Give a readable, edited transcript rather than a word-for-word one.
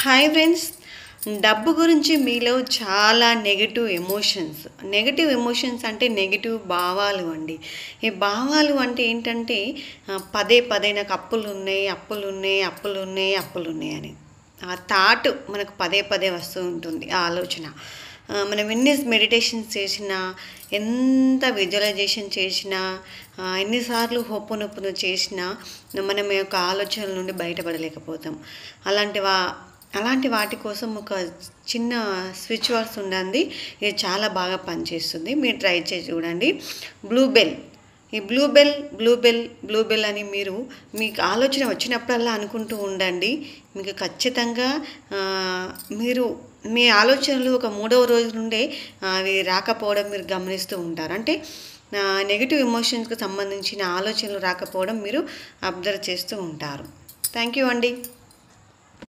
Hi friends, డబ్బు గురించి మీలో చాలా నెగటివ్ ఎమోషన్స్ అంటే నెగటివ్ భావాలు అండి. ఈ భావాలు అంటే ఏంటంటే పదే పదే నాకు అప్పులు ఉన్నాయి అని ఆ థాట్ మనకు పదే పదే వస్తూ ఉంటుంది. ఆ ఆలోచన మనం ఎన్ని మెడిటేషన్స్ చేసినా, ఎంత విజువలైజేషన్ చేసినా, ఎన్నిసార్లు హొప్పునొప్పును చేసినా మనం యొక్క ఆలోచనల నుండి బయటపడలేకపోతాం. అలాంటి వాటి కోసం ఒక చిన్న స్విచ్ వర్డ్స్ ఉండండి. ఇది చాలా బాగా పనిచేస్తుంది. మీరు ట్రై చేసి చూడండి. బ్లూబెల్. ఈ బ్లూబెల్ అని మీకు ఆలోచన వచ్చినప్పుడల్లా అనుకుంటూ ఉండండి. మీకు ఖచ్చితంగా మీరు మీ ఆలోచనలు ఒక 3వ రోజు నుండే అవి రాకపోవడం మీరు గమనిస్తూ ఉంటారు. అంటే నెగిటివ్ ఎమోషన్స్కి సంబంధించిన ఆలోచనలు రాకపోవడం మీరు అబ్జర్వ్ చేస్తూ ఉంటారు. థ్యాంక్ యూ అండి.